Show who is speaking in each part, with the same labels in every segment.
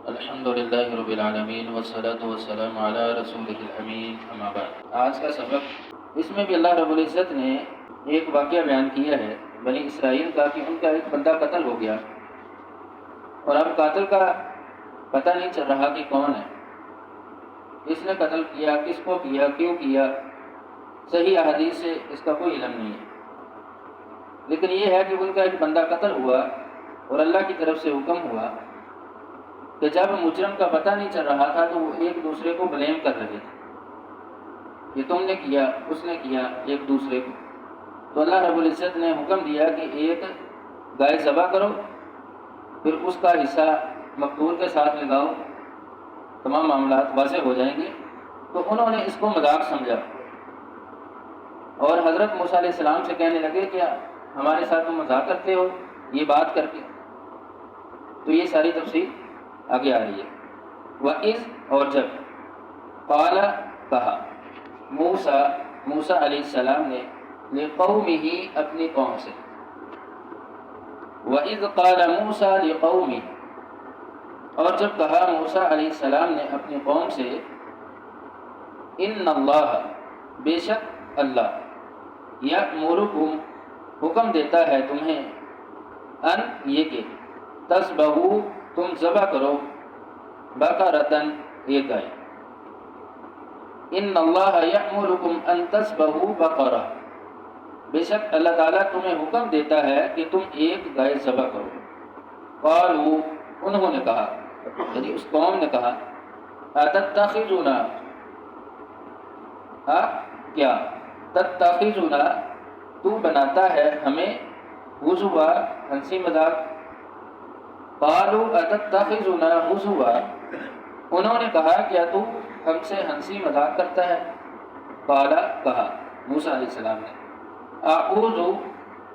Speaker 1: الحمد للہ رب العالمین والصلاة والسلام علی رسولہ الامین اما بعد۔ آج کا سبق، اس میں بھی اللہ رب العزت نے ایک واقعہ بیان کیا ہے بنی اسرائیل کا کہ ان کا ایک بندہ قتل ہو گیا اور اب قاتل کا پتہ نہیں چل رہا کہ کون ہے، کس نے قتل کیا، کس کو کیا، کیوں کیا۔ صحیح احادیث سے اس کا کوئی علم نہیں ہے، لیکن یہ ہے کہ ان کا ایک بندہ قتل ہوا اور اللہ کی طرف سے حکم ہوا کہ جب مجرم کا پتہ نہیں چل رہا تھا تو وہ ایک دوسرے کو بلیم کر رہے تھے، یہ تم نے کیا، اس نے کیا، ایک دوسرے کو۔ تو اللہ رب العزت نے حکم دیا کہ ایک گائے ذبح کرو، پھر اس کا حصہ مقتول کے ساتھ لگاؤ، تمام معاملات واضح ہو جائیں گے۔ تو انہوں نے اس کو مذاق سمجھا اور حضرت موسیٰ علیہ السلام سے کہنے لگے کہ ہمارے ساتھ تم مذاق کرتے ہو یہ بات کر کے۔ تو یہ ساری تفصیل آگے آ رہی ہے۔ وَإِذْ، اور جب، قال، کہا، موسیٰ علیہ السلام نے لِقَوْمِهِ، اپنی قوم سے۔ وَإِذْ قَالَ مُوسَىٰ لِقَوْمِهِ، اور جب کہا موسیٰ علیہ السلام نے اپنی قوم سے، إِنَّ اللَّهَ، بے شک اللہ، یأمرکم، حکم دیتا ہے تمہیں، ان، یہ کہ، تذبحوا، تم ذبح کرو، بقرۃ، ایک گائے۔ ان اللہ یأمرکم ان تذبحوا بقرہ، بے شک اللہ تعالیٰ تمہیں حکم دیتا ہے کہ تم ایک گائے ذبح کرو۔ قالوا، انہوں نے کہا، یعنی اس قوم نے کہا، اتتخذنا، کیا، تتخذنا، تو بناتا ہے ہمیں، ہزوا، ہنسی مذاق۔ قالوا اتتخذنا ہزوا، انہوں نے کہا کیا تو ہم سے ہنسی مذاق کرتا ہے۔ قال، کہا موسیٰ علیہ السلام نے، اعوذ،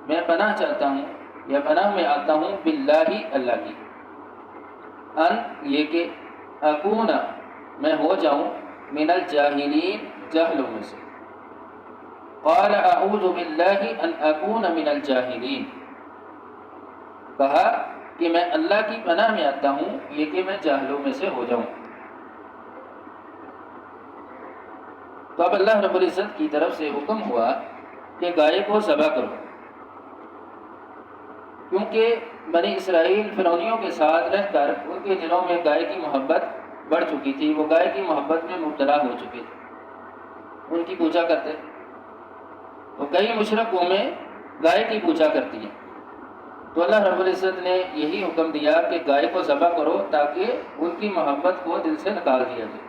Speaker 1: میں پناہ چاہتا ہوں یا پناہ میں آتا ہوں، باللہ، اللہ کی، ان، یہ کہ، اکون، میں ہو جاؤں، من الجاہلین، جاہلوں میں سے۔ قال اعوذ باللہ ان اکون من الجاہلین، کہا کہ میں اللہ کی پناہ میں آتا ہوں یہ کہ میں جاہلوں میں سے ہو جاؤں۔ تو اب اللہ رب العزت کی طرف سے حکم ہوا کہ گائے کو ذبح کرو، کیونکہ بنی اسرائیل فرعونیوں کے ساتھ رہ کر ان کے دلوں میں گائے کی محبت بڑھ چکی تھی، وہ گائے کی محبت میں مبتلا ہو چکے تھے، ان کی پوجا کرتے، تو کئی مشرق قومیں گائے کی پوجا کرتی ہیں۔ تو اللہ رب العزت نے یہی حکم دیا کہ گائے کو ذبح کرو تاکہ ان کی محبت کو دل سے نکال دیا جائے،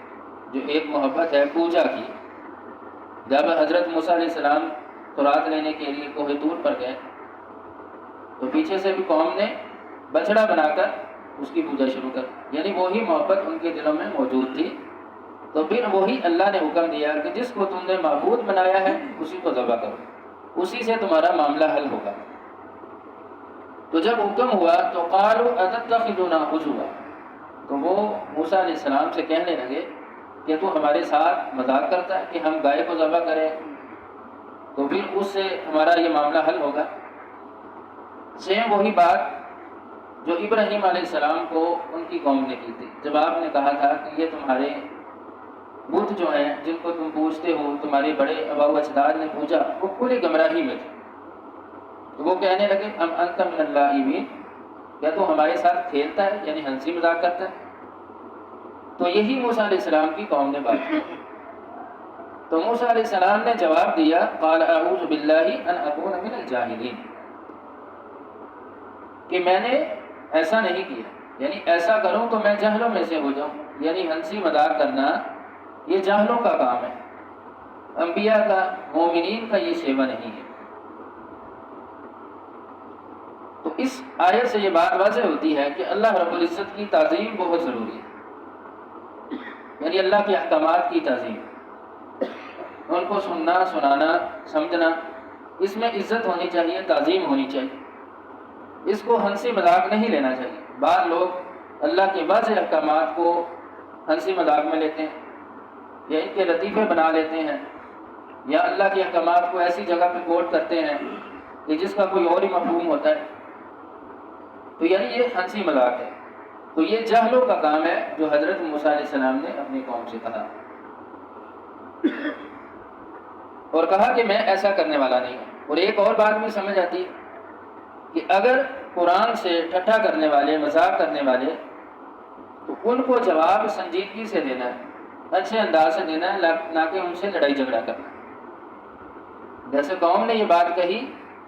Speaker 1: جو ایک محبت ہے پوجا کی۔ جب حضرت موسیٰ علیہ السلام تورات لینے کے لیے کوہ طور پر گئے تو پیچھے سے بھی قوم نے بچڑا بنا کر اس کی پوجا شروع کر، یعنی وہی محبت ان کے دلوں میں موجود تھی۔ تو پھر وہی اللہ نے حکم دیا کہ جس کو تم نے معبود بنایا ہے اسی کو ذبح کرو، اسی سے تمہارا معاملہ حل ہوگا۔ تو جب حکم ہوا تو قالوا اتتخذنا ہزوا، تو وہ موسیٰ علیہ السلام سے کہنے لگے کہ تو ہمارے ساتھ مذاق کرتا ہے کہ ہم گائے کو ذبح کریں، تو پھر اس سے ہمارا یہ معاملہ حل ہوگا۔ سیم وہی بات جو ابراہیم علیہ السلام کو ان کی قوم نے کی تھی، جب آپ نے کہا تھا کہ یہ تمہارے بت جو ہیں جن کو تم پوجتے ہو، تمہارے بڑے آباء و اجداد نے پوجا، وہ کھلی گمراہی میں تھے۔ تو وہ کہنے لگے ام انت من اللاعبین، کیا تو ہمارے ساتھ کھیلتا ہے، یعنی ہنسی مذاق کرتا ہے۔ تو یہی موسیٰ علیہ السلام کی قوم نے بات کی۔ تو موسیٰ علیہ السلام نے جواب دیا، قال اعوذ باللہ ان اکون من الجاہلین، کہ میں نے ایسا نہیں کیا، یعنی ایسا کروں تو میں جاہلوں میں سے ہو جاؤں، یعنی ہنسی مذاق کرنا یہ جاہلوں کا کام ہے، انبیاء کا، مومنین کا یہ شیوہ نہیں ہے۔ تو اس آیت سے یہ بات واضح ہوتی ہے کہ اللہ رب العزت کی تعظیم بہت ضروری ہے، یعنی اللہ کے احکامات کی تعظیم، ان کو سننا، سنانا، سمجھنا، اس میں عزت ہونی چاہیے، تعظیم ہونی چاہیے، اس کو ہنسی مذاق نہیں لینا چاہیے۔ بعض لوگ اللہ کے واضح احکامات کو ہنسی مذاق میں لیتے ہیں یا ان کے لطیفے بنا لیتے ہیں، یا اللہ کے احکامات کو ایسی جگہ پہ کوٹ کرتے ہیں کہ جس کا کوئی اور ہی مفہوم ہوتا ہے، تو یعنی یہ ہنسی مذاق ہے۔ تو یہ جہلوں کا کام ہے جو حضرت موسیٰ علیہ السلام نے اپنی قوم سے کہا، اور کہا کہ میں ایسا کرنے والا نہیں ہوں۔ اور ایک اور بات بھی سمجھ آتی کہ اگر قرآن سے ٹھٹھا کرنے والے، مذاق کرنے والے، تو ان کو جواب سنجیدگی سے دینا ہے، اچھے انداز سے دینا ہے، نہ کہ ان سے لڑائی جھگڑا کرنا۔ جیسے قوم نے یہ بات کہی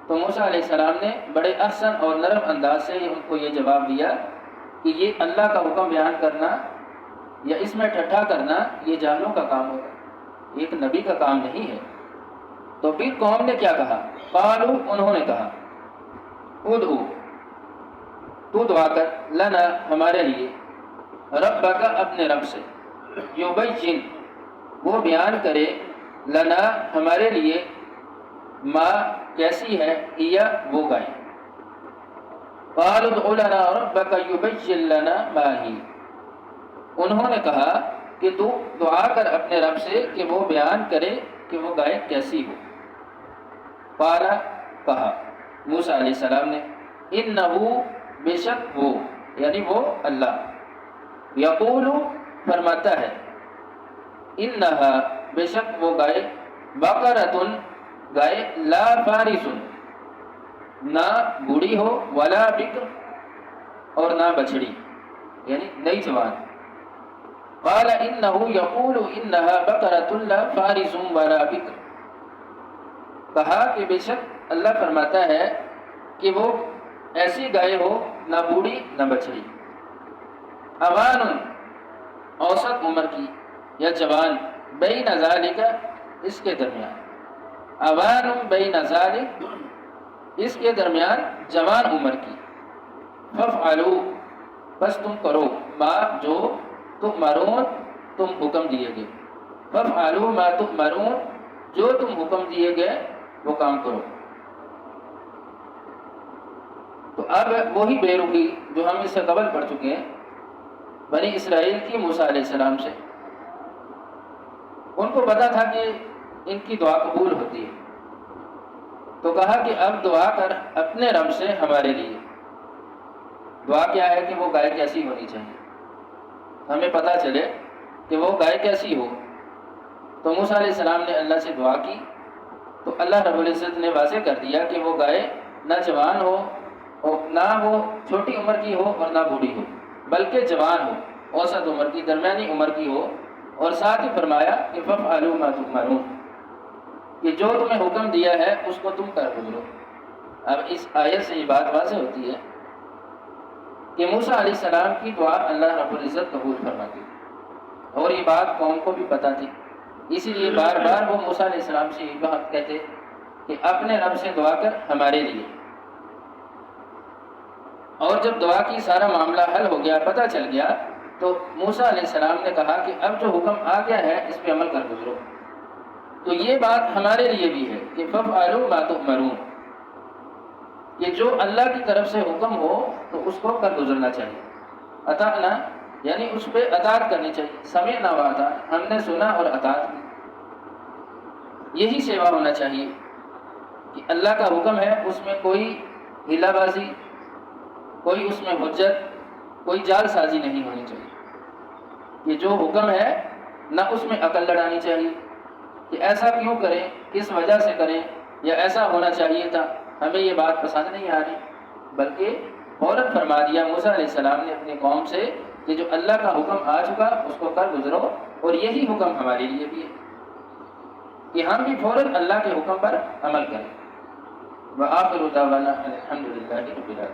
Speaker 1: تو موسیٰ علیہ السلام نے بڑے احسن اور نرم انداز سے ان کو یہ جواب دیا کہ یہ اللہ کا حکم بیان کرنا یا اس میں ٹھٹھا کرنا یہ جاہلوں کا کام ہوگا، ایک نبی کا کام نہیں ہے۔ تو پھر قوم نے کیا کہا؟ قالوا، انہوں نے کہا، ادعو، تو دعا کر، لنا، ہمارے لیے، ربک، اپنے رب سے، یبین، وہ بیان کرے، لنا، ہمارے لیے، ما، کیسی ہے، یا وہ گائے۔ قالوا ادع لنا ربک یبین لنا ما ہی، انہوں نے کہا کہ تو دعا کر اپنے رب سے کہ وہ بیان کرے کہ وہ گائے کیسی ہو۔ قال، کہا موسیٰ علیہ السلام نے، انہو، بے شک وہ، یعنی وہ اللہ، یقول، فرماتا ہے، انہا، بے شک وہ گائے، بقرۃ، گائے، لا فارس، نہ بوڑھی ہو، ولا بکر، اور نہ بچڑی، یعنی نئی جوان۔ قال انہو یقول انہا بقرۃ لا فارس ولا بکر، کہا کہ بے شک اللہ فرماتا ہے کہ وہ ایسی گائے ہو، نہ بوڑھی نہ بچڑی، اوان، اوسط عمر کی یا جوان، بین ذالک، اس کے درمیان، اوان بین ذالک، اس کے درمیان جوان عمر کی، فافعلوا، بس تم کرو، ما، جو، تؤمرون، تم حکم دیے گئے، فافعلوا ما تؤمرون، جو تم حکم دیے گئے وہ کام کرو۔ تو اب وہی بے رخی جو ہم اس سے قبل پڑھ چکے ہیں بنی اسرائیل کی موسیٰ علیہ السلام سے، ان کو پتا تھا کہ ان کی دعا قبول ہوتی ہے، تو کہا کہ اب دعا کر اپنے رب سے ہمارے لیے۔ دعا کیا ہے کہ وہ گائے کیسی ہونی چاہیے، ہمیں پتہ چلے کہ وہ گائے کیسی ہو۔ تو موسیٰ علیہ السلام نے اللہ سے دعا کی تو اللہ رب العزت نے واضح کر دیا کہ وہ گائے نہ جوان ہو اور نہ وہ چھوٹی عمر کی ہو اور نہ بوڑھی ہو، بلکہ جوان ہو، اوسط عمر کی، درمیانی عمر کی ہو، اور ساتھ ہی فرمایا کہ فافعلوا ما تؤمرون، کہ جو تمہیں حکم دیا ہے اس کو تم کر گزرو۔ اب اس آیت سے یہ بات واضح ہوتی ہے کہ موسیٰ علیہ السلام کی دعا اللہ رب العزت قبول فرماتی، اور یہ بات قوم کو بھی پتہ تھی، اسی لیے بار بار وہ موسیٰ علیہ السلام سے یہ بات کہتے کہ اپنے رب سے دعا کر ہمارے لیے۔ اور جب دعا کی سارا معاملہ حل ہو گیا، پتہ چل گیا، تو موسیٰ علیہ السلام نے کہا کہ اب جو حکم آ گیا ہے اس پہ عمل کر گزرو۔ تو یہ بات ہمارے لیے بھی ہے کہ فافعلوا ما تؤمرون، کہ جو اللہ کی طرف سے حکم ہو تو اس کو کر گزرنا چاہیے۔ اطعنا، یعنی اس پہ اطاعت کرنی چاہیے، سمعنا واطعنا، ہم نے سنا اور اطاعت کی، یہی سیوا ہونا چاہیے کہ اللہ کا حکم ہے، اس میں کوئی ہیلا بازی، کوئی اس میں حجت، کوئی جال سازی نہیں ہونی چاہیے۔ یہ جو حکم ہے نہ اس میں عقل لڑانی چاہیے کہ ایسا کیوں کریں، کس وجہ سے کریں، یا ایسا ہونا چاہیے تھا، ہمیں یہ بات پسند نہیں آ رہی، بلکہ فوراً فرما دیا موسیٰ علیہ السلام نے اپنی قوم سے کہ جو اللہ کا حکم آ چکا اس کو کر گزرو، اور یہی حکم ہمارے لیے بھی ہے کہ ہم بھی فوراً اللہ کے حکم پر عمل کریں۔ وآخر دعوانا الحمد للہ رب العالمین۔